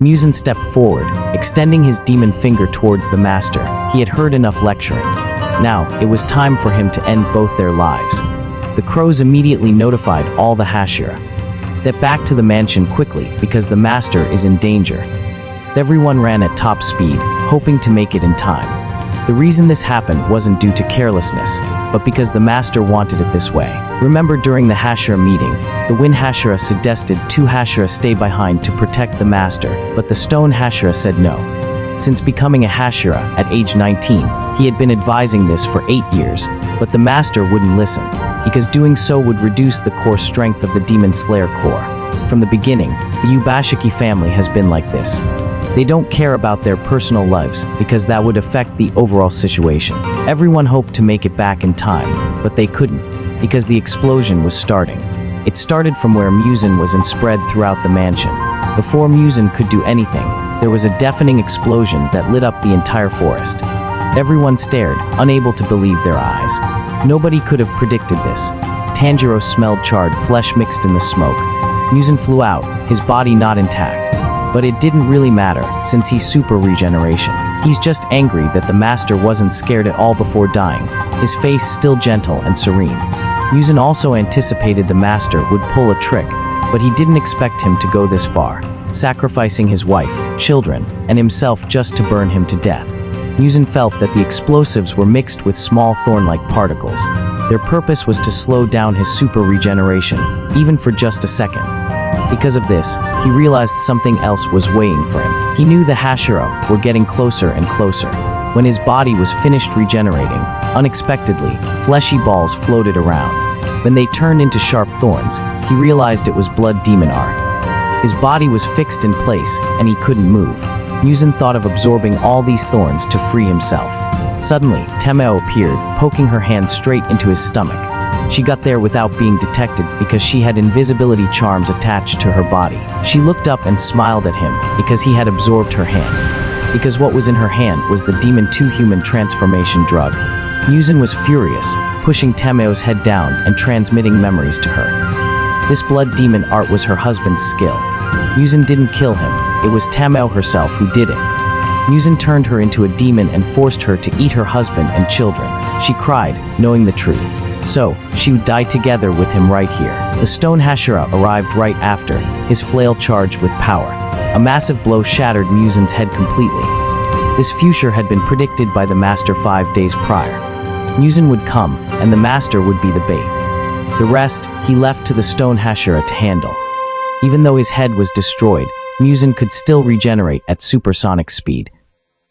Muzan stepped forward, extending his demon finger towards the master. He had heard enough lecturing. Now, it was time for him to end both their lives. The crows immediately notified all the Hashira. Get back to the mansion quickly, because the master is in danger. Everyone ran at top speed, hoping to make it in time. The reason this happened wasn't due to carelessness, but because the master wanted it this way. Remember, during the Hashira meeting, the Wind Hashira suggested 2 Hashira stay behind to protect the master, but the Stone Hashira said no. Since becoming a Hashira at age 19, he had been advising this for 8 years, but the master wouldn't listen, because doing so would reduce the core strength of the Demon Slayer Corps. From the beginning, the Ubuyashiki family has been like this. They don't care about their personal lives, because that would affect the overall situation. Everyone hoped to make it back in time, but they couldn't, because the explosion was starting. It started from where Muzan was and spread throughout the mansion. Before Muzan could do anything, there was a deafening explosion that lit up the entire forest. Everyone stared, unable to believe their eyes. Nobody could have predicted this. Tanjiro smelled charred flesh mixed in the smoke. Muzan flew out, his body not intact. But it didn't really matter, since he's super regeneration. He's just angry that the master wasn't scared at all before dying, his face still gentle and serene. Muzan also anticipated the master would pull a trick, but he didn't expect him to go this far, sacrificing his wife, children, and himself just to burn him to death. Muzan felt that the explosives were mixed with small thorn-like particles. Their purpose was to slow down his super regeneration, even for just a second. Because of this, he realized something else was weighing for him. He knew the Hashira were getting closer and closer. When his body was finished regenerating, unexpectedly, fleshy balls floated around. When they turned into sharp thorns, he realized it was blood demon art. His body was fixed in place, and he couldn't move. Muzan thought of absorbing all these thorns to free himself. Suddenly, Temeo appeared, poking her hand straight into his stomach. She got there without being detected because she had invisibility charms attached to her body. She looked up and smiled at him because he had absorbed her hand. Because what was in her hand was the Demon 2 human transformation drug. Muzan was furious, pushing Temeo's head down and transmitting memories to her. This blood demon art was her husband's skill. Muzan didn't kill him, it was Temeo herself who did it. Muzan turned her into a demon and forced her to eat her husband and children. She cried, knowing the truth. So, she would die together with him right here. The Stone Hashira arrived right after, his flail charged with power. A massive blow shattered Muzan's head completely. This future had been predicted by the Master 5 days prior. Muzan would come, and the Master would be the bait. The rest, he left to the Stone Hashira to handle. Even though his head was destroyed, Muzan could still regenerate at supersonic speed.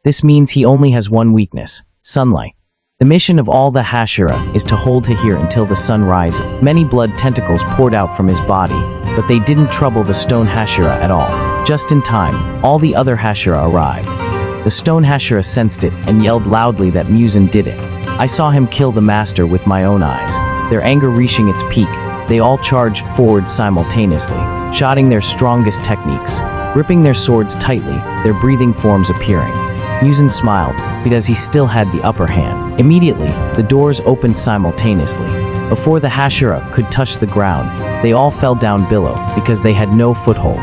This means he only has one weakness: sunlight. The mission of all the Hashira is to hold here until the sun rises. Many blood tentacles poured out from his body, but they didn't trouble the Stone Hashira at all. Just in time, all the other Hashira arrived. The Stone Hashira sensed it and yelled loudly that Muzan did it. I saw him kill the master with my own eyes. Their anger reaching its peak, they all charged forward simultaneously, shouting their strongest techniques, gripping their swords tightly, their breathing forms appearing. Muzan smiled, because he still had the upper hand. Immediately, the doors opened simultaneously. Before the Hashira could touch the ground, they all fell down below, because they had no foothold.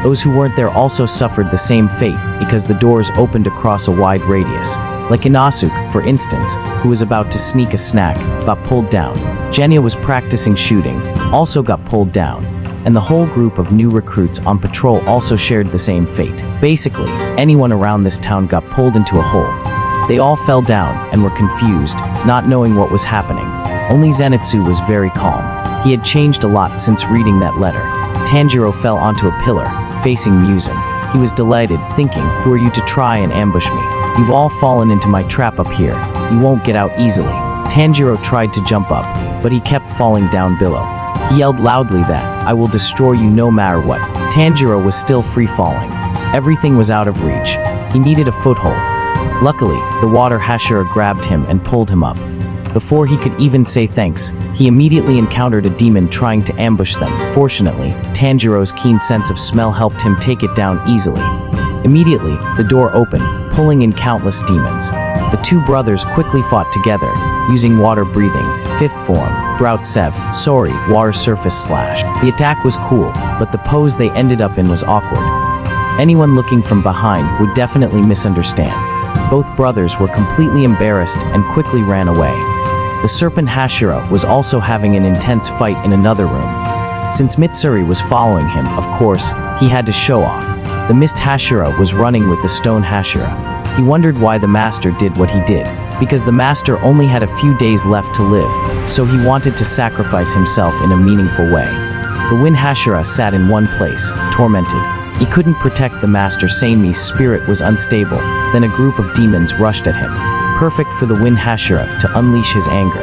Those who weren't there also suffered the same fate, because the doors opened across a wide radius. Like Inosuke, for instance, who was about to sneak a snack, got pulled down. Genya was practicing shooting, also got pulled down. And the whole group of new recruits on patrol also shared the same fate. Basically, anyone around this town got pulled into a hole. They all fell down and were confused, not knowing what was happening. Only Zenitsu was very calm. He had changed a lot since reading that letter. Tanjiro fell onto a pillar, facing Muzan. He was delighted, thinking, "Who are you to try and ambush me? You've all fallen into my trap up here. You won't get out easily." Tanjiro tried to jump up, but he kept falling down below. He yelled loudly that, "I will destroy you no matter what." Tanjiro was still free falling. Everything was out of reach. He needed a foothold. Luckily, the water Hashira grabbed him and pulled him up. Before he could even say thanks, he immediately encountered a demon trying to ambush them. Fortunately, Tanjiro's keen sense of smell helped him take it down easily. Immediately, the door opened, pulling in countless demons. The two brothers quickly fought together, using water breathing, fifth form, Broutsev, sorry, water surface slash. The attack was cool, but the pose they ended up in was awkward. Anyone looking from behind would definitely misunderstand. Both brothers were completely embarrassed and quickly ran away. The serpent Hashira was also having an intense fight in another room. Since Mitsuri was following him, of course, he had to show off. The mist Hashira was running with the stone Hashira. He wondered why the master did what he did, because the master only had a few days left to live, so he wanted to sacrifice himself in a meaningful way. The wind Hashira sat in one place, tormented. He couldn't protect the master. Seime's spirit was unstable. Then a group of demons rushed at him, perfect for the wind Hashira to unleash his anger.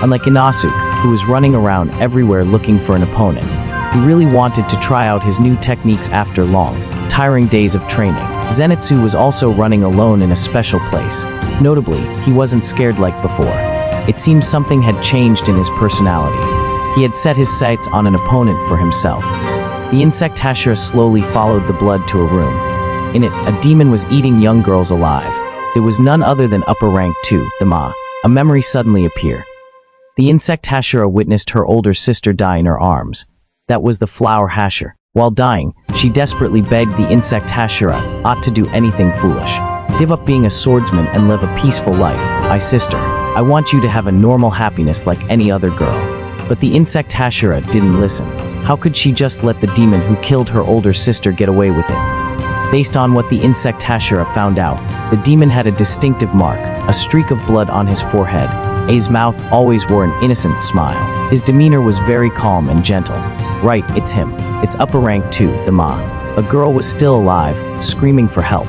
Unlike Inosuke, who was running around everywhere looking for an opponent, he really wanted to try out his new techniques after long, tiring days of training. Zenitsu was also running alone in a special place. Notably, he wasn't scared like before. It seemed something had changed in his personality. He had set his sights on an opponent for himself. The insect Hashira slowly followed the blood to a room. In it, a demon was eating young girls alive. It was none other than upper rank 2, the Ma. A memory suddenly appeared. The insect Hashira witnessed her older sister die in her arms. That was the flower Hashira. While dying, she desperately begged the insect Hashira not to do anything foolish. Give up being a swordsman and live a peaceful life. Sister, I want you to have a normal happiness like any other girl. But the insect Hashira didn't listen. How could she just let the demon who killed her older sister get away with it? Based on what the insect Hashira found out, the demon had a distinctive mark, a streak of blood on his forehead. A's mouth always wore an innocent smile. His demeanor was very calm and gentle. Right, it's him. It's upper rank 2, the Ma. A girl was still alive, screaming for help.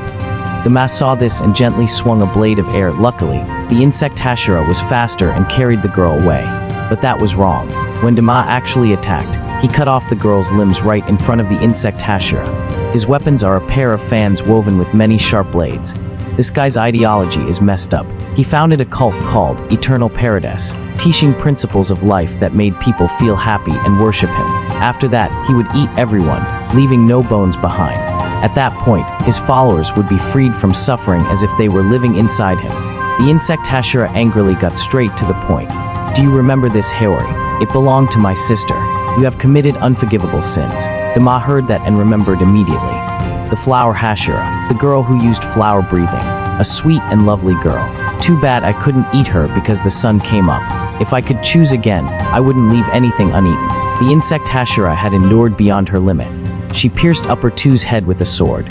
The Ma saw this and gently swung a blade of air. Luckily, the insect Hashira was faster and carried the girl away. But that was wrong. When Dama actually attacked, he cut off the girl's limbs right in front of the insect Hashira. His weapons are a pair of fans woven with many sharp blades. This guy's ideology is messed up. He founded a cult called Eternal Paradise, teaching principles of life that made people feel happy and worship him. After that, he would eat everyone, leaving no bones behind. At that point, his followers would be freed from suffering as if they were living inside him. The insect Hashira angrily got straight to the point. Do you remember this Haori? It belonged to my sister. You have committed unforgivable sins. The Ma heard that and remembered immediately. The flower Hashira, the girl who used flower breathing, a sweet and lovely girl. Too bad I couldn't eat her because the sun came up. If I could choose again, I wouldn't leave anything uneaten. The insect Hashira had endured beyond her limit. She pierced upper 2's head with a sword.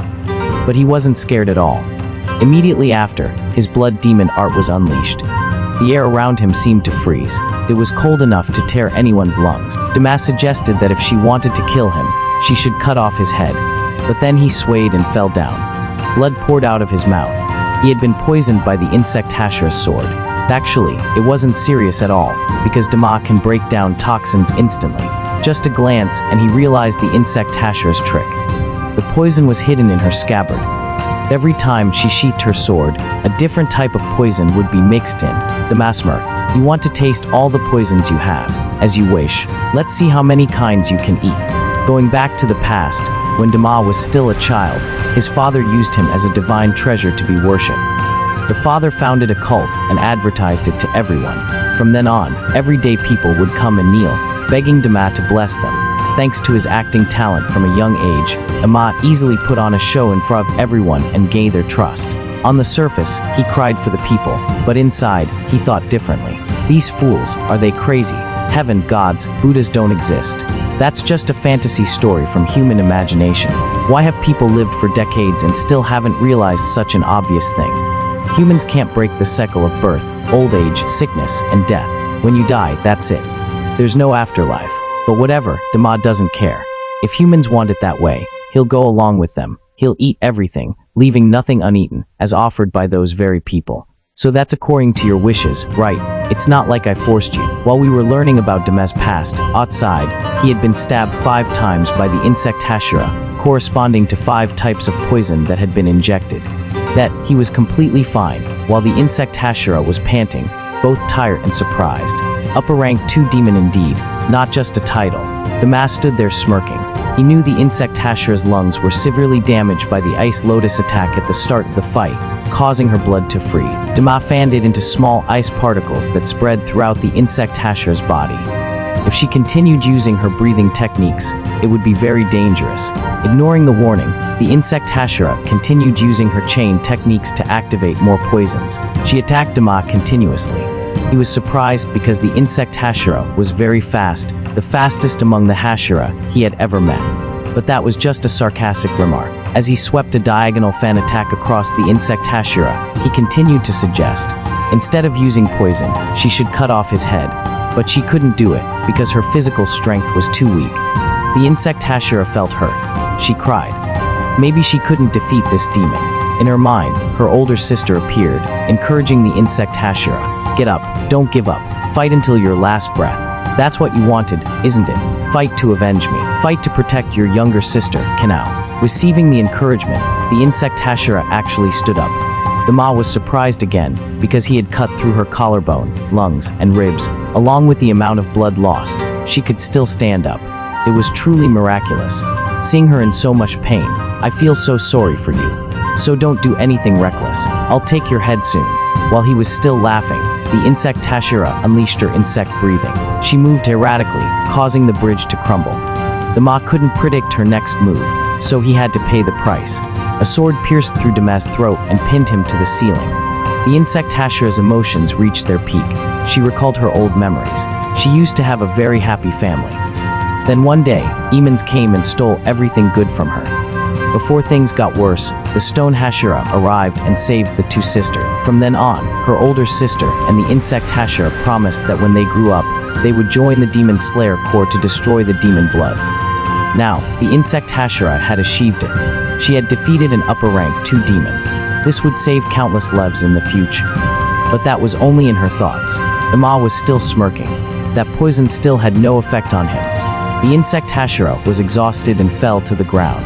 But he wasn't scared at all. Immediately after, his blood demon art was unleashed. The air around him seemed to freeze. It was cold enough to tear anyone's lungs. Dama suggested that if she wanted to kill him, she should cut off his head. But then he swayed and fell down. Blood poured out of his mouth. He had been poisoned by the insect Hashira's sword. Actually, it wasn't serious at all, because Dama can break down toxins instantly. Just a glance, and he realized the insect Hashira's trick. The poison was hidden in her scabbard. Every time she sheathed her sword, a different type of poison would be mixed in. The Masmer, you want to taste all the poisons you have, as you wish. Let's see how many kinds you can eat. Going back to the past, when Dama was still a child, his father used him as a divine treasure to be worshipped. The father founded a cult and advertised it to everyone. From then on, everyday people would come and kneel, begging Dama to bless them. Thanks to his acting talent from a young age, Dama easily put on a show in front of everyone and gained their trust. On the surface, he cried for the people, but inside, he thought differently. These fools, are they crazy? Heaven, gods, Buddhas don't exist. That's just a fantasy story from human imagination. Why have people lived for decades and still haven't realized such an obvious thing? Humans can't break the cycle of birth, old age, sickness, and death. When you die, that's it. There's no afterlife. But whatever, Dama doesn't care. If humans want it that way, he'll go along with them. He'll eat everything, leaving nothing uneaten, as offered by those very people. So that's according to your wishes, right? It's not like I forced you. While we were learning about Dama's past, outside, he had been stabbed 5 times by the insect Hashira, corresponding to 5 types of poison that had been injected. That, he was completely fine, while the insect Hashira was panting, both tired and surprised. Upper rank 2 demon indeed, not just a title. Dama stood there smirking. He knew the insect Hashira's lungs were severely damaged by the ice lotus attack at the start of the fight, causing her blood to freeze. Dama fanned it into small ice particles that spread throughout the insect Hashira's body. If she continued using her breathing techniques, it would be very dangerous. Ignoring the warning, the insect Hashira continued using her chain techniques to activate more poisons. She attacked Dama continuously. He was surprised because the insect Hashira was very fast, the fastest among the Hashira he had ever met. But that was just a sarcastic remark. As he swept a diagonal fan attack across the insect Hashira, he continued to suggest, instead of using poison, she should cut off his head. But she couldn't do it, because her physical strength was too weak. The insect Hashira felt hurt. She cried. Maybe she couldn't defeat this demon. In her mind, her older sister appeared, encouraging the insect Hashira. Get up, don't give up, fight until your last breath. That's what you wanted, isn't it? Fight to avenge me. Fight to protect your younger sister, Kanao. Receiving the encouragement, the insect Hashira actually stood up. The Ma was surprised again, because he had cut through her collarbone, lungs, and ribs. Along with the amount of blood lost, she could still stand up. It was truly miraculous. Seeing her in so much pain, I feel so sorry for you. So don't do anything reckless. I'll take your head soon. While he was still laughing, the insect Hashira unleashed her insect breathing. She moved erratically, causing the bridge to crumble. The Ma couldn't predict her next move, so he had to pay the price. A sword pierced through Dama's throat and pinned him to the ceiling. The insect Hashira's emotions reached their peak. She recalled her old memories. She used to have a very happy family. Then one day, demons came and stole everything good from her. Before things got worse, the stone Hashira arrived and saved the two sisters. From then on, her older sister and the insect Hashira promised that when they grew up, they would join the Demon Slayer Corps to destroy the demon blood. Now, the insect Hashira had achieved it. She had defeated an upper rank 2 demon. This would save countless lives in the future. But that was only in her thoughts. The Ma was still smirking. That poison still had no effect on him. The insect Hashira was exhausted and fell to the ground.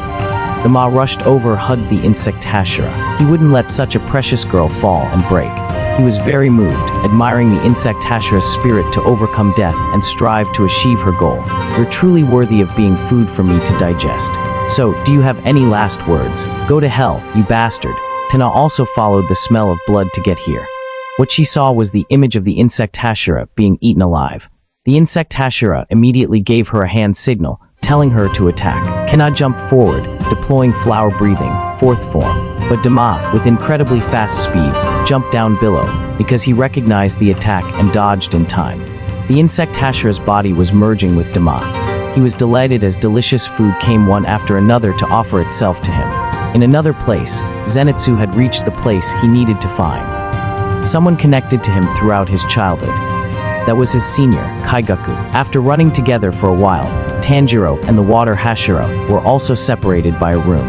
The Ma rushed over, hugged the insect Hashira. He wouldn't let such a precious girl fall and break. He was very moved, admiring the insect Hashira's spirit to overcome death and strive to achieve her goal. You're truly worthy of being food for me to digest. So, do you have any last words? Go to hell, you bastard. Tana also followed the smell of blood to get here. What she saw was the image of the insect Hashira being eaten alive. The insect Hashira immediately gave her a hand signal, telling her to attack. Kana jumped forward, deploying flower breathing, 4th form. But Dama, with incredibly fast speed, jumped down below, because he recognized the attack and dodged in time. The insect Hashira's body was merging with Dama. He was delighted as delicious food came one after another to offer itself to him. In another place, Zenitsu had reached the place he needed to find. Someone connected to him throughout his childhood. That was his senior, Kaigaku. After running together for a while, Tanjiro and the water Hashira were also separated by a room.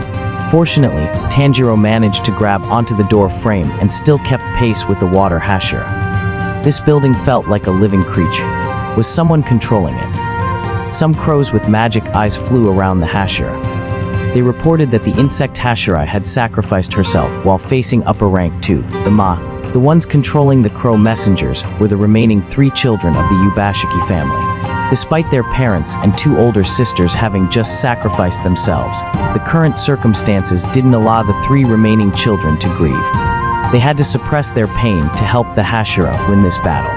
Fortunately, Tanjiro managed to grab onto the door frame and still kept pace with the water Hashira. This building felt like a living creature. Was someone controlling it? Some crows with magic eyes flew around the Hashira. They reported that the insect Hashira had sacrificed herself while facing upper rank 2, the Ma. The ones controlling the crow messengers were the remaining 3 children of the Ubuyashiki family. Despite their parents and 2 older sisters having just sacrificed themselves, the current circumstances didn't allow the 3 remaining children to grieve. They had to suppress their pain to help the Hashira win this battle.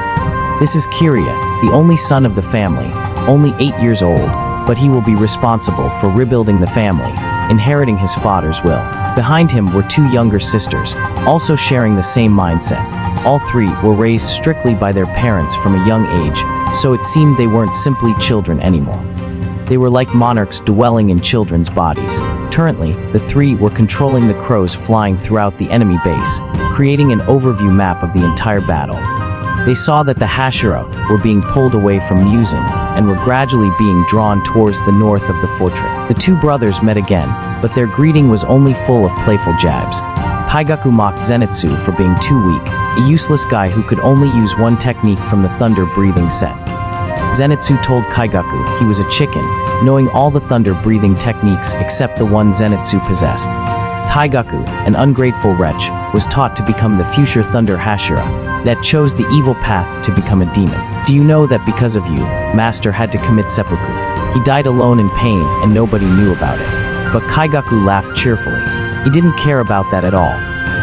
This is Kirya, the only son of the family, only 8 years old, but he will be responsible for rebuilding the family, inheriting his father's will. Behind him were 2 younger sisters, also sharing the same mindset. All 3 were raised strictly by their parents from a young age, so it seemed they weren't simply children anymore. They were like monarchs dwelling in children's bodies. Currently, the 3 were controlling the crows flying throughout the enemy base, creating an overview map of the entire battle. They saw that the Hashira were being pulled away from Muzan and were gradually being drawn towards the north of the fortress. The 2 brothers met again, but their greeting was only full of playful jabs. Kaigaku mocked Zenitsu for being too weak, a useless guy who could only use one technique from the thunder breathing set. Zenitsu told Kaigaku he was a chicken, knowing all the thunder breathing techniques except the one Zenitsu possessed. Kaigaku, an ungrateful wretch, was taught to become the future Thunder Hashira, that chose the evil path to become a demon. Do you know that because of you, Master had to commit seppuku? He died alone in pain and nobody knew about it. But Kaigaku laughed cheerfully. He didn't care about that at all.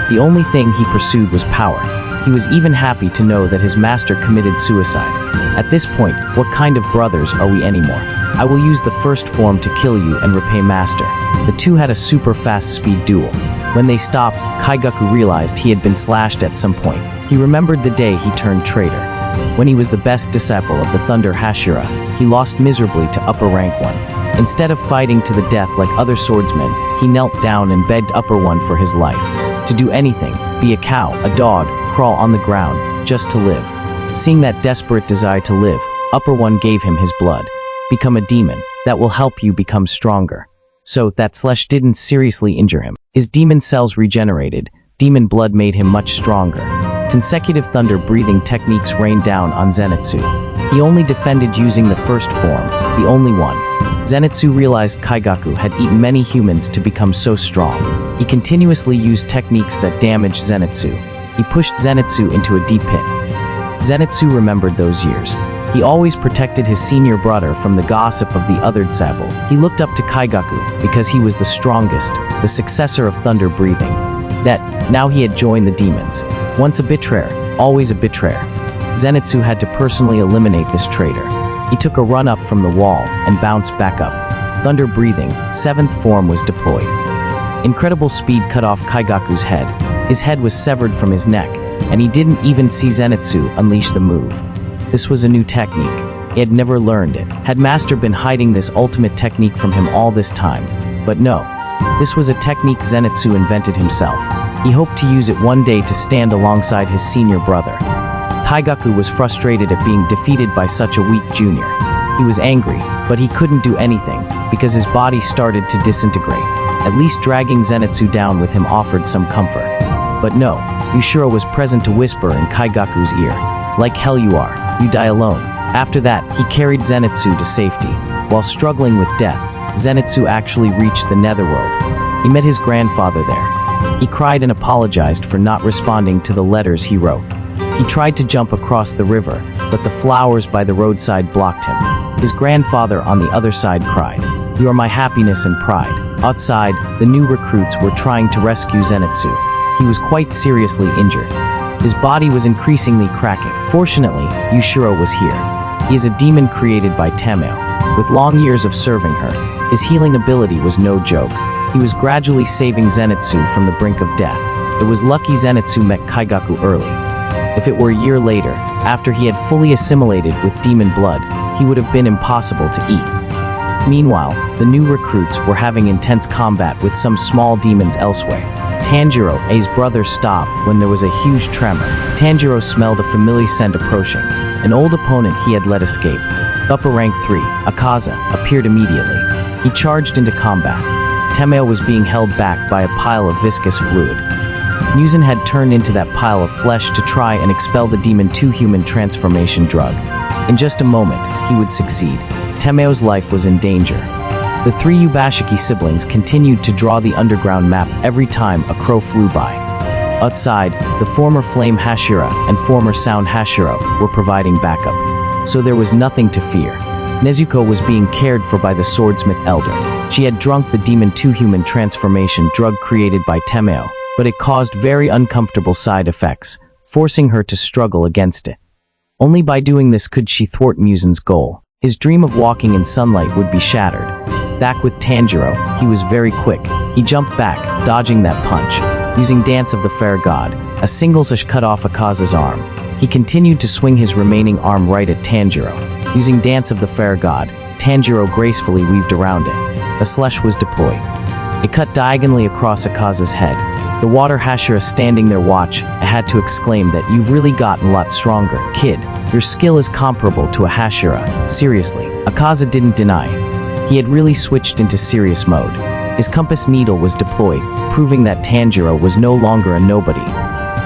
The only thing he pursued was power. He was even happy to know that his master committed suicide. At this point, what kind of brothers are we anymore? I will use the first form to kill you and repay master. The two had a super fast speed duel. When they stopped, Kaigaku realized he had been slashed at some point. He remembered the day he turned traitor. When he was the best disciple of the Thunder Hashira, he lost miserably to Upper Rank 1. Instead of fighting to the death like other swordsmen, he knelt down and begged Upper One for his life. To do anything, be a cow, a dog, crawl on the ground, just to live. Seeing that desperate desire to live, Upper One gave him his blood. Become a demon, that will help you become stronger. So, that slash didn't seriously injure him. His demon cells regenerated, demon blood made him much stronger. Consecutive thunder breathing techniques rained down on Zenitsu. He only defended using the first form, the only one. Zenitsu realized Kaigaku had eaten many humans to become so strong. He continuously used techniques that damaged Zenitsu. He pushed Zenitsu into a deep pit. Zenitsu remembered those years. He always protected his senior brother from the gossip of the other disciple. He looked up to Kaigaku because he was the strongest, the successor of thunder breathing. Now he had joined the demons. Once a betrayer, always a betrayer. Zenitsu had to personally eliminate this traitor. He took a run up from the wall and bounced back up. Thunder breathing, 7th form was deployed. Incredible speed cut off Kaigaku's head. His head was severed from his neck, and he didn't even see Zenitsu unleash the move. This was a new technique. He had never learned it. Had Master been hiding this ultimate technique from him all this time? But no. This was a technique Zenitsu invented himself. He hoped to use it one day to stand alongside his senior brother. Kaigaku was frustrated at being defeated by such a weak junior. He was angry, but he couldn't do anything, because his body started to disintegrate. At least dragging Zenitsu down with him offered some comfort. But no, Yushiro was present to whisper in Kaigaku's ear, "Like hell you are, you die alone." After that, he carried Zenitsu to safety. While struggling with death, Zenitsu actually reached the netherworld. He met his grandfather there. He cried and apologized for not responding to the letters he wrote. He tried to jump across the river, but the flowers by the roadside blocked him. His grandfather on the other side cried, "You are my happiness and pride." Outside, the new recruits were trying to rescue Zenitsu. He was quite seriously injured. His body was increasingly cracking. Fortunately, Yushiro was here. He is a demon created by Tameo. With long years of serving her, his healing ability was no joke. He was gradually saving Zenitsu from the brink of death. It was lucky Zenitsu met Kaigaku early. If it were a year later, after he had fully assimilated with demon blood, he would have been impossible to eat. Meanwhile, the new recruits were having intense combat with some small demons elsewhere. Tanjiro's brother stopped when there was a huge tremor. Tanjiro smelled a familiar scent approaching. An old opponent he had let escape. Upper rank 3, Akaza, appeared immediately. He charged into combat. Tameo was being held back by a pile of viscous fluid. Muzan had turned into that pile of flesh to try and expel the demon 2 human transformation drug. In just a moment, he would succeed. Tameo's life was in danger. The 3 Ubuyashiki siblings continued to draw the underground map every time a crow flew by. Outside, the former Flame Hashira and former Sound Hashira were providing backup. So there was nothing to fear. Nezuko was being cared for by the swordsmith elder. She had drunk the demon 2 human transformation drug created by Tameo, but it caused very uncomfortable side effects, forcing her to struggle against it. Only by doing this could she thwart Muzan's goal. His dream of walking in sunlight would be shattered. Back with Tanjiro, he was very quick. He jumped back, dodging that punch. Using Dance of the Fair God, a single slash cut off Akaza's arm. He continued to swing his remaining arm right at Tanjiro. Using Dance of the Fair God, Tanjiro gracefully weaved around it. A slash was deployed. It cut diagonally across Akaza's head. The water Hashira standing there watch had to exclaim that "You've really gotten a lot stronger, kid. Your skill is comparable to a Hashira. Seriously." Akaza didn't deny. He had really switched into serious mode. His compass needle was deployed, proving that Tanjiro was no longer a nobody.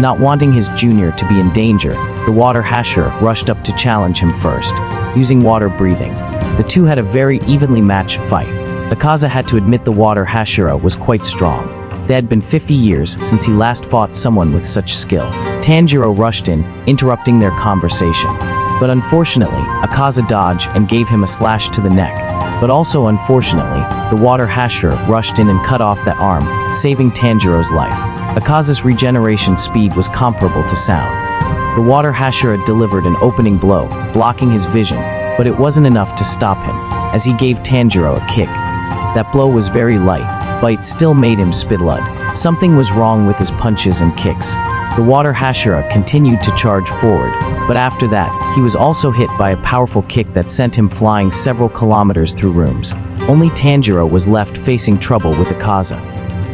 Not wanting his junior to be in danger, the water Hashira rushed up to challenge him first. Using water breathing, the two had a very evenly matched fight. Akaza had to admit the water Hashira was quite strong. It had been 50 years since he last fought someone with such skill. Tanjiro rushed in, interrupting their conversation. But unfortunately, Akaza dodged and gave him a slash to the neck. But also unfortunately, the water Hashira rushed in and cut off that arm, saving Tanjiro's life. Akaza's regeneration speed was comparable to Sound. The water Hashira delivered an opening blow, blocking his vision, but it wasn't enough to stop him, as he gave Tanjiro a kick. That blow was very light, but it still made him spit blood. Something was wrong with his punches and kicks. The water Hashira continued to charge forward, but after that, he was also hit by a powerful kick that sent him flying several kilometers through rooms. Only Tanjiro was left facing trouble with Akaza.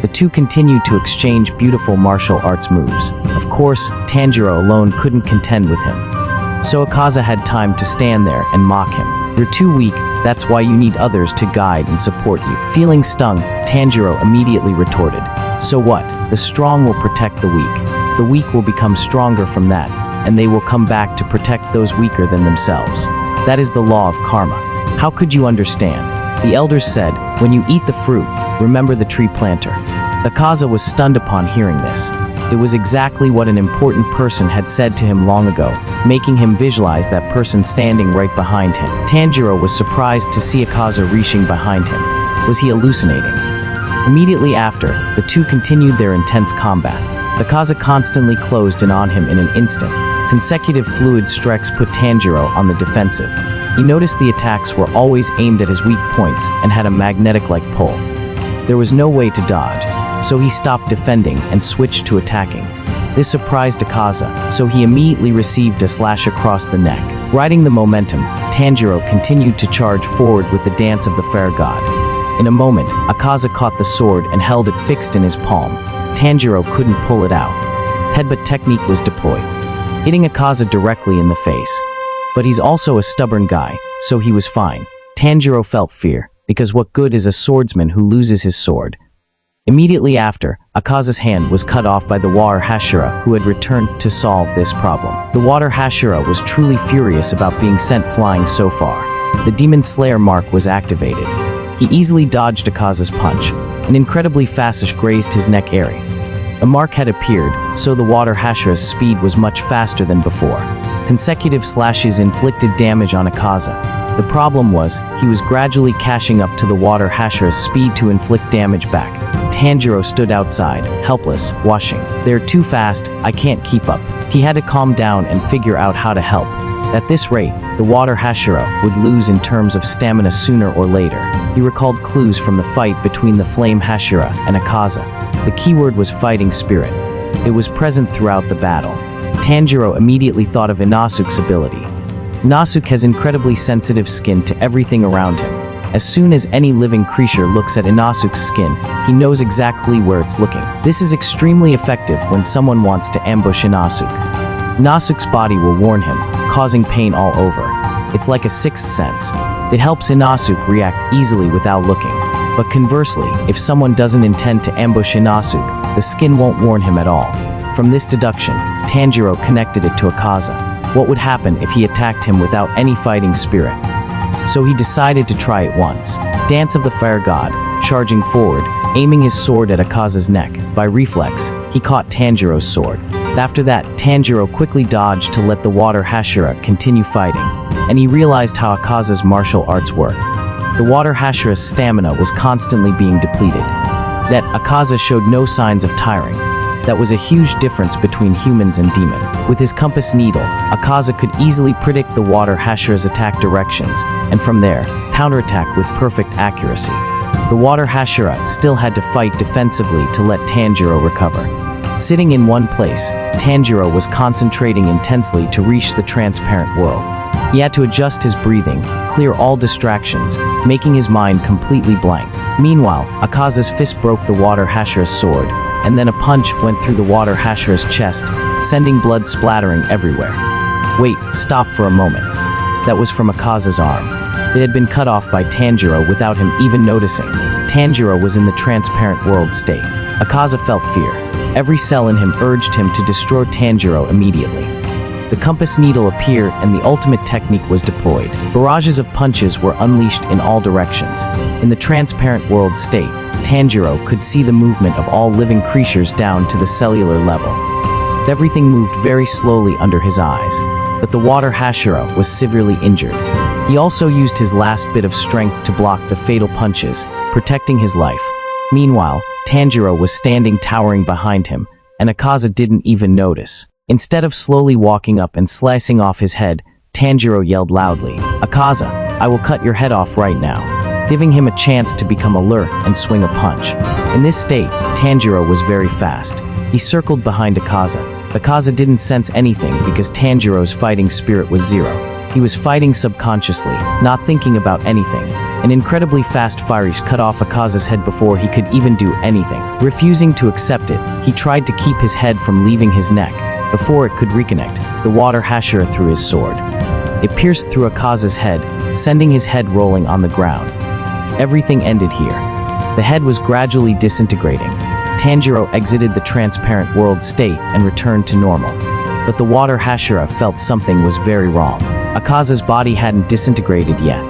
The two continued to exchange beautiful martial arts moves. Of course, Tanjiro alone couldn't contend with him. So Akaza had time to stand there and mock him. "You're too weak, that's why you need others to guide and support you." Feeling stung, Tanjiro immediately retorted, "So what? The strong will protect the weak. The weak will become stronger from that, and they will come back to protect those weaker than themselves. That is the law of karma. How could you understand?" The elders said, "When you eat the fruit, remember the tree planter." Akaza was stunned upon hearing this. It was exactly what an important person had said to him long ago, making him visualize that person standing right behind him. Tanjiro was surprised to see Akaza reaching behind him. Was he hallucinating? Immediately after, the two continued their intense combat. Akaza constantly closed in on him in an instant. Consecutive fluid strikes put Tanjiro on the defensive. He noticed the attacks were always aimed at his weak points and had a magnetic-like pull. There was no way to dodge, so he stopped defending and switched to attacking. This surprised Akaza, so he immediately received a slash across the neck. Riding the momentum, Tanjiro continued to charge forward with the dance of the fair god. In a moment, Akaza caught the sword and held it fixed in his palm. Tanjiro couldn't pull it out. Headbutt technique was deployed, hitting Akaza directly in the face. But he's also a stubborn guy, so he was fine. Tanjiro felt fear, because what good is a swordsman who loses his sword? Immediately after, Akaza's hand was cut off by the water Hashira, who had returned to solve this problem. The water Hashira was truly furious about being sent flying so far. The Demon Slayer mark was activated. He easily dodged Akaza's punch. An incredibly fast grazed his neck area. A mark had appeared, so the water Hashira's speed was much faster than before. Consecutive slashes inflicted damage on Akaza. The problem was, he was gradually catching up to the water Hashira's speed to inflict damage back. Tanjiro stood outside, helpless, watching. "They're too fast, I can't keep up." He had to calm down and figure out how to help. At this rate, the water Hashira would lose in terms of stamina sooner or later. He recalled clues from the fight between the flame Hashira and Akaza. The keyword was fighting spirit. It was present throughout the battle. Tanjiro immediately thought of Inosuke's ability. Inosuke has incredibly sensitive skin to everything around him. As soon as any living creature looks at Inosuke's skin, he knows exactly where it's looking. This is extremely effective when someone wants to ambush Inosuke. Inosuke's body will warn him, causing pain all over. It's like a sixth sense. It helps Inosuke react easily without looking. But conversely, if someone doesn't intend to ambush Inosuke, the skin won't warn him at all. From this deduction, Tanjiro connected it to Akaza. What would happen if he attacked him without any fighting spirit? So he decided to try it once. Dance of the Fire God, charging forward, aiming his sword at Akaza's neck. By reflex, he caught Tanjiro's sword. After that, Tanjiro quickly dodged to let the water Hashira continue fighting, and he realized how Akaza's martial arts work. The water Hashira's stamina was constantly being depleted. Yet Akaza showed no signs of tiring. That was a huge difference between humans and demons. With his compass needle, Akaza could easily predict the water Hashira's attack directions, and from there, counterattack with perfect accuracy. The water Hashira still had to fight defensively to let Tanjiro recover. Sitting in one place, Tanjiro was concentrating intensely to reach the transparent world. He had to adjust his breathing, clear all distractions, making his mind completely blank. Meanwhile, Akaza's fist broke the water Hashira's sword, and then a punch went through the water Hashira's chest, sending blood splattering everywhere. "Wait, stop for a moment." That was from Akaza's arm. It had been cut off by Tanjiro without him even noticing. Tanjiro was in the transparent world state. Akaza felt fear. Every cell in him urged him to destroy Tanjiro immediately. The compass needle appeared and the ultimate technique was deployed. Barrages of punches were unleashed in all directions. In the transparent world state, Tanjiro could see the movement of all living creatures down to the cellular level. Everything moved very slowly under his eyes, but the water Hashira was severely injured. He also used his last bit of strength to block the fatal punches, protecting his life. Meanwhile, Tanjiro was standing towering behind him, and Akaza didn't even notice. Instead of slowly walking up and slicing off his head, Tanjiro yelled loudly, "Akaza, I will cut your head off right now," giving him a chance to become alert and swing a punch. In this state, Tanjiro was very fast. He circled behind Akaza. Akaza didn't sense anything because Tanjiro's fighting spirit was zero. He was fighting subconsciously, not thinking about anything. An incredibly fast Firish cut off Akaza's head before he could even do anything. Refusing to accept it, he tried to keep his head from leaving his neck. Before it could reconnect, the water Hashira threw his sword. It pierced through Akaza's head, sending his head rolling on the ground. Everything ended here. The head was gradually disintegrating. Tanjiro exited the transparent world state and returned to normal. But the water Hashira felt something was very wrong. Akaza's body hadn't disintegrated yet.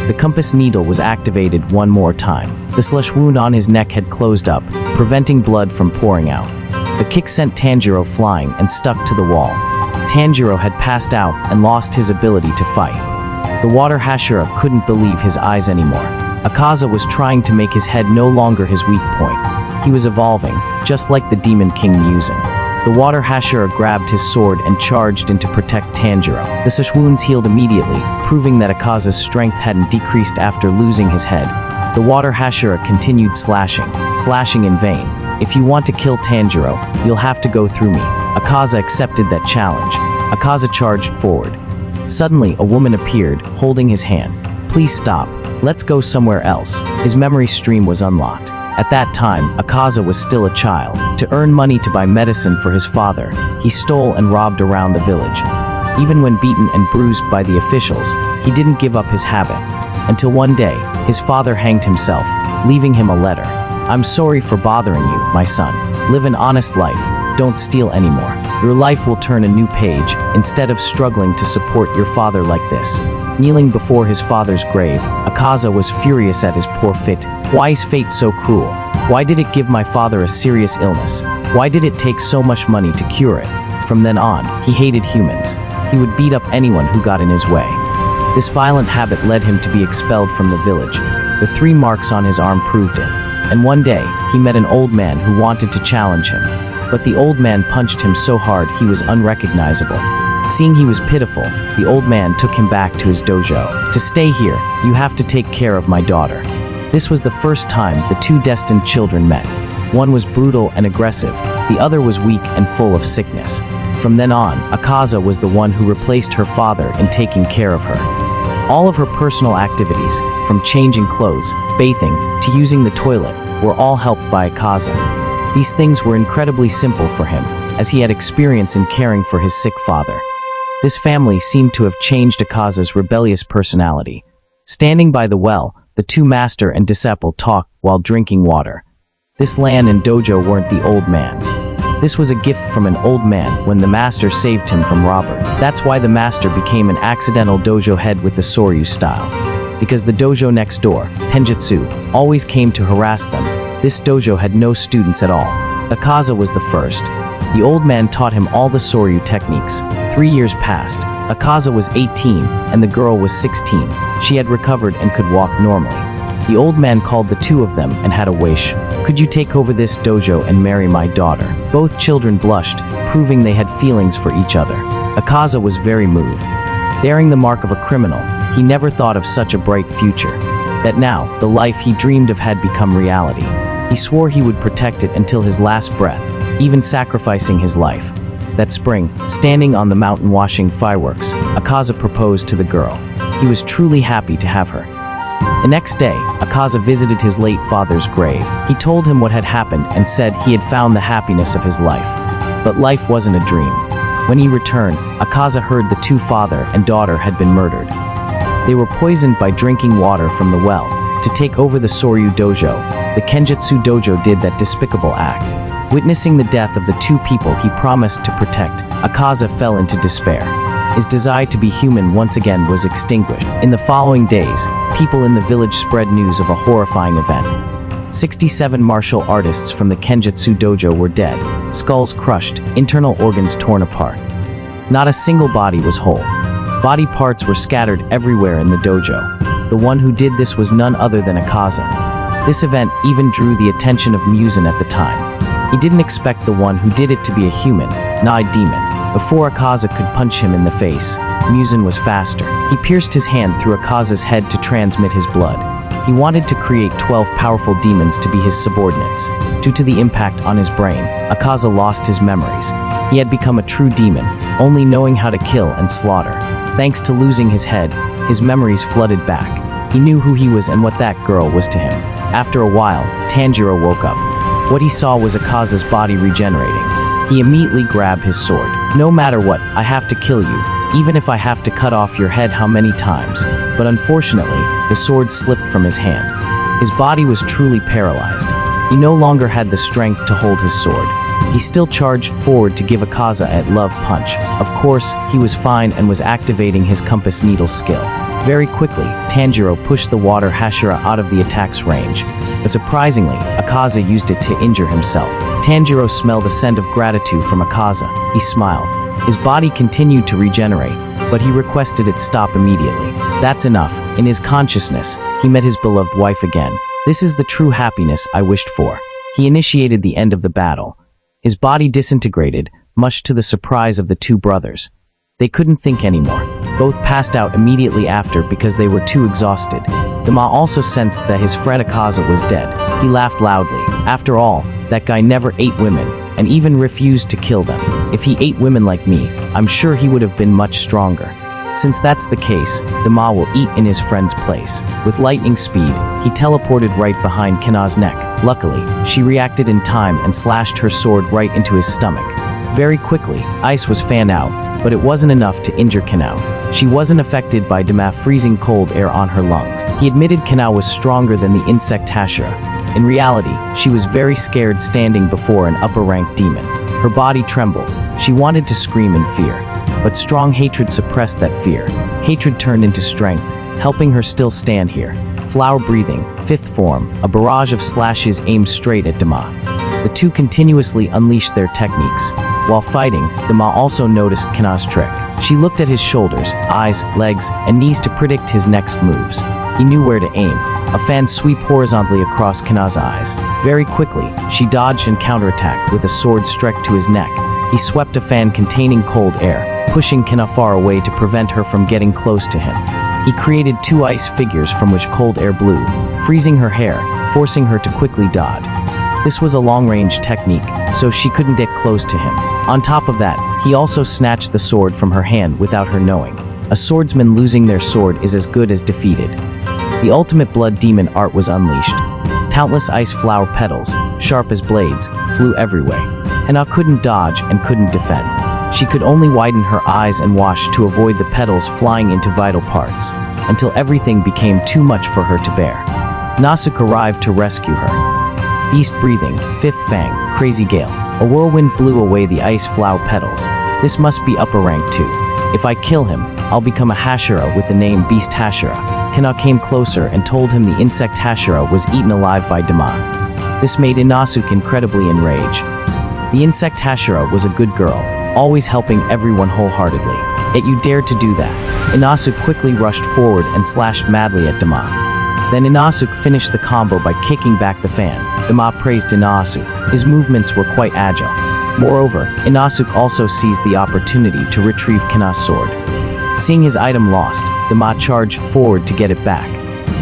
The compass needle was activated one more time. The slash wound on his neck had closed up, preventing blood from pouring out. The kick sent Tanjiro flying and stuck to the wall. Tanjiro had passed out and lost his ability to fight. The water Hashira couldn't believe his eyes anymore. Akaza was trying to make his head no longer his weak point. He was evolving, just like the Demon King Muzan. The water Hashira grabbed his sword and charged in to protect Tanjiro. The slash wounds healed immediately, proving that Akaza's strength hadn't decreased after losing his head. The water Hashira continued slashing in vain. "If you want to kill Tanjiro, you'll have to go through me." Akaza accepted that challenge. Akaza charged forward. Suddenly, a woman appeared, holding his hand. "Please stop. Let's go somewhere else." His memory stream was unlocked. At that time, Akaza was still a child. To earn money to buy medicine for his father, he stole and robbed around the village. Even when beaten and bruised by the officials, he didn't give up his habit. Until one day, his father hanged himself, leaving him a letter. "I'm sorry for bothering you, my son. Live an honest life. Don't steal anymore. Your life will turn a new page, instead of struggling to support your father like this." Kneeling before his father's grave, Akaza was furious at his poor fate. Why is fate so cruel? Why did it give my father a serious illness? Why did it take so much money to cure it? From then on, he hated humans. He would beat up anyone who got in his way. This violent habit led him to be expelled from the village. The 3 marks on his arm proved it. And one day, he met an old man who wanted to challenge him. But the old man punched him so hard he was unrecognizable. Seeing he was pitiful, the old man took him back to his dojo. "To stay here, you have to take care of my daughter." This was the first time the 2 destined children met. One was brutal and aggressive, the other was weak and full of sickness. From then on, Akaza was the one who replaced her father in taking care of her. All of her personal activities, from changing clothes, bathing, to using the toilet, were all helped by Akaza. These things were incredibly simple for him, as he had experience in caring for his sick father. This family seemed to have changed Akaza's rebellious personality. Standing by the well, the 2 master and disciple talked while drinking water. This land and dojo weren't the old man's. This was a gift from an old man when the master saved him from robber. That's why the master became an accidental dojo head with the Soryu style. Because the dojo next door, Tenjutsu, always came to harass them, this dojo had no students at all. Akaza was the first. The old man taught him all the Soryu techniques. 3 years passed. Akaza was 18, and the girl was 16. She had recovered and could walk normally. The old man called the 2 of them and had a wish. "Could you take over this dojo and marry my daughter?" Both children blushed, proving they had feelings for each other. Akaza was very moved. Bearing the mark of a criminal, he never thought of such a bright future. That now, the life he dreamed of had become reality. He swore he would protect it until his last breath, even sacrificing his life. That spring, standing on the mountain watching fireworks, Akaza proposed to the girl. He was truly happy to have her. The next day, Akaza visited his late father's grave. He told him what had happened and said he had found the happiness of his life. But life wasn't a dream. When he returned, Akaza heard the 2 father and daughter had been murdered. They were poisoned by drinking water from the well. To take over the Soryu dojo, the Kenjutsu dojo did that despicable act. Witnessing the death of the 2 people he promised to protect, Akaza fell into despair. His desire to be human once again was extinguished. In the following days, people in the village spread news of a horrifying event. 67 martial artists from the Kenjutsu dojo were dead, skulls crushed, internal organs torn apart. Not a single body was whole. Body parts were scattered everywhere in the dojo. The one who did this was none other than Akaza. This event even drew the attention of Muzan at the time. He didn't expect the one who did it to be a human, Nigh Demon. Before Akaza could punch him in the face, Muzan was faster. He pierced his hand through Akaza's head to transmit his blood. He wanted to create 12 powerful demons to be his subordinates. Due to the impact on his brain, Akaza lost his memories. He had become a true demon, only knowing how to kill and slaughter. Thanks to losing his head, his memories flooded back. He knew who he was and what that girl was to him. After a while, Tanjiro woke up. What he saw was Akaza's body regenerating. He immediately grabbed his sword. No matter what, I have to kill you, even if I have to cut off your head how many times. But unfortunately, the sword slipped from his hand. His body was truly paralyzed. He no longer had the strength to hold his sword. He still charged forward to give Akaza a love punch. Of course, he was fine and was activating his compass needle skill. Very quickly, Tanjiro pushed the water Hashira out of the attack's range. But surprisingly, Akaza used it to injure himself. Tanjiro smelled a scent of gratitude from Akaza. He smiled. His body continued to regenerate, but he requested it stop immediately. That's enough. In his consciousness, he met his beloved wife again. This is the true happiness I wished for. He initiated the end of the battle. His body disintegrated, much to the surprise of the two brothers. They couldn't think anymore. Both passed out immediately after because they were too exhausted. Dama also sensed that his friend Akaza was dead. He laughed loudly. After all, that guy never ate women, and even refused to kill them. If he ate women like me, I'm sure he would have been much stronger. Since that's the case, Dama will eat in his friend's place. With lightning speed, he teleported right behind Kana's neck. Luckily, she reacted in time and slashed her sword right into his stomach. Very quickly, ice was fanned out, but it wasn't enough to injure Kana. She wasn't affected by Dama's freezing cold air on her lungs. He admitted Kana was stronger than the insect Hashira. In reality, she was very scared standing before an upper-ranked demon. Her body trembled. She wanted to scream in fear. But strong hatred suppressed that fear. Hatred turned into strength, helping her still stand here. Flower breathing, fifth form, a barrage of slashes aimed straight at Dama. The two continuously unleashed their techniques. While fighting, Dama also noticed Kana's trick. She looked at his shoulders, eyes, legs, and knees to predict his next moves. He knew where to aim. A fan swept horizontally across Kana's eyes. Very quickly, she dodged and counterattacked with a sword struck to his neck. He swept a fan containing cold air, pushing Kana far away to prevent her from getting close to him. He created two ice figures from which cold air blew, freezing her hair, forcing her to quickly dodge. This was a long-range technique, so she couldn't get close to him. On top of that, he also snatched the sword from her hand without her knowing. A swordsman losing their sword is as good as defeated. The ultimate blood demon art was unleashed. Countless ice flower petals, sharp as blades, flew everywhere. Hana couldn't dodge and couldn't defend. She could only widen her eyes and wash to avoid the petals flying into vital parts, until everything became too much for her to bear. Nasuke arrived to rescue her. Beast breathing, fifth fang, crazy gale. A whirlwind blew away the ice flower petals. This must be upper rank too. If I kill him, I'll become a Hashira with the name Beast Hashira. Kana came closer and told him the insect Hashira was eaten alive by Dama. This made Inosuke incredibly enraged. The insect Hashira was a good girl, always helping everyone wholeheartedly. Yet you dared to do that. Inosuke quickly rushed forward and slashed madly at Dama. Then Inosuke finished the combo by kicking back the fan. Dama praised Inosuke. His movements were quite agile. Moreover, Inosuke also seized the opportunity to retrieve Kana's sword. Seeing his item lost, Dama charged forward to get it back.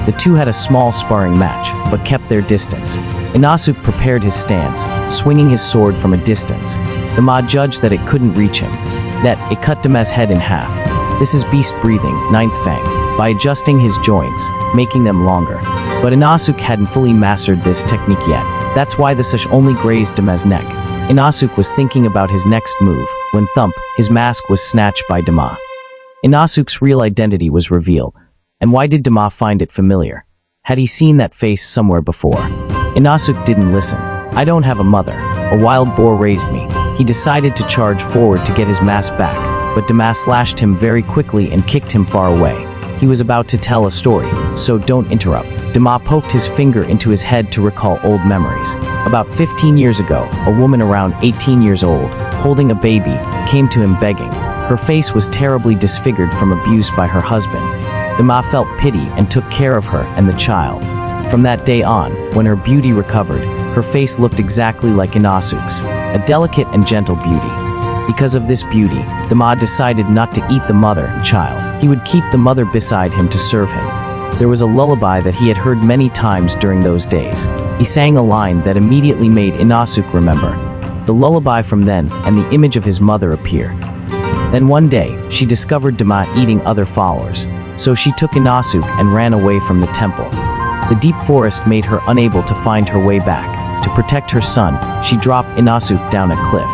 The two had a small sparring match, but kept their distance. Inosuke prepared his stance, swinging his sword from a distance. Dama judged that it couldn't reach him. Yet, it cut Dama's head in half. This is beast breathing, ninth fang, by adjusting his joints, making them longer. But Inosuke hadn't fully mastered this technique yet. That's why the sash only grazed Dama's neck. Inosuke was thinking about his next move, when thump, his mask was snatched by Dama. Inosuke's real identity was revealed. And why did Dama find it familiar? Had he seen that face somewhere before? Inosuke didn't listen. I don't have a mother. A wild boar raised me. He decided to charge forward to get his mask back, but Dama slashed him very quickly and kicked him far away. He was about to tell a story, so don't interrupt. Dama poked his finger into his head to recall old memories. About 15 years ago, a woman around 18 years old, holding a baby, came to him begging. Her face was terribly disfigured from abuse by her husband. Dama felt pity and took care of her and the child. From that day on, when her beauty recovered, her face looked exactly like Inosuke's, a delicate and gentle beauty. Because of this beauty, Dama decided not to eat the mother and child. He would keep the mother beside him to serve him. There was a lullaby that he had heard many times during those days. He sang a line that immediately made Inosuke remember. The lullaby from then and the image of his mother appear. Then one day, she discovered Dama eating other followers, so she took Inosuke and ran away from the temple. The deep forest made her unable to find her way back. To protect her son, she dropped Inosuke down a cliff.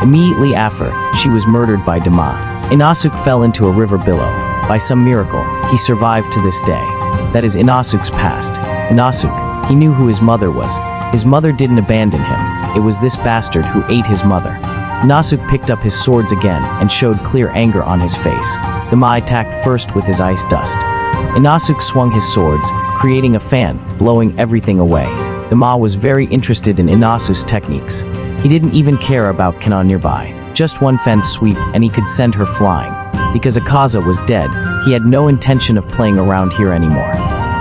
Immediately after, she was murdered by Dama. Inosuke fell into a river below. By some miracle, he survived to this day. That is Inosuke's past. Inosuke, he knew who his mother was. His mother didn't abandon him. It was this bastard who ate his mother. Inosuke picked up his swords again and showed clear anger on his face. Dama attacked first with his ice dust. Inosuke swung his swords, creating a fan, blowing everything away. Dama was very interested in Inosuke's techniques. He didn't even care about Kana nearby. Just one fence sweep and he could send her flying. Because Akaza was dead, he had no intention of playing around here anymore.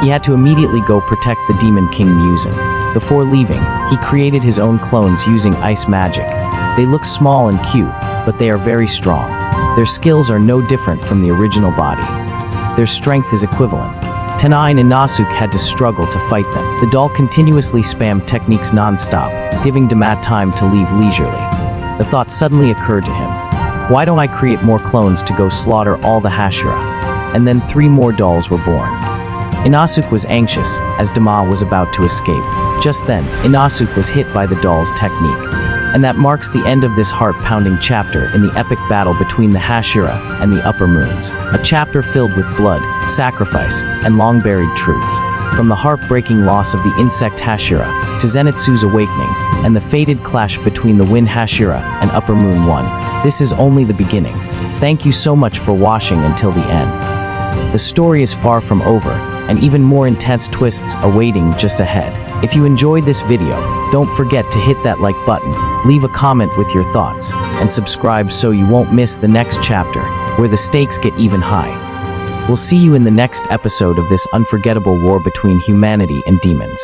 He had to immediately go protect the Demon King Muzan. Before leaving, he created his own clones using ice magic. They look small and cute, but they are very strong. Their skills are no different from the original body. Their strength is equivalent. Tenai and Inosuke had to struggle to fight them. The doll continuously spammed techniques non-stop, giving Dama time to leave leisurely. The thought suddenly occurred to him. Why don't I create more clones to go slaughter all the Hashira? And then 3 more dolls were born. Inosuke was anxious, as Dama was about to escape. Just then, Inosuke was hit by the doll's technique. And that marks the end of this heart-pounding chapter in the epic battle between the Hashira and the Upper Moons. A chapter filled with blood, sacrifice, and long-buried truths. From the heartbreaking loss of the insect Hashira, to Zenitsu's awakening, and the fated clash between the Wind Hashira and Upper Moon 1. This is only the beginning. Thank you so much for watching until the end. The story is far from over, and even more intense twists are waiting just ahead. If you enjoyed this video, don't forget to hit that like button, leave a comment with your thoughts, and subscribe so you won't miss the next chapter, where the stakes get even high. We'll see you in the next episode of this unforgettable war between humanity and demons.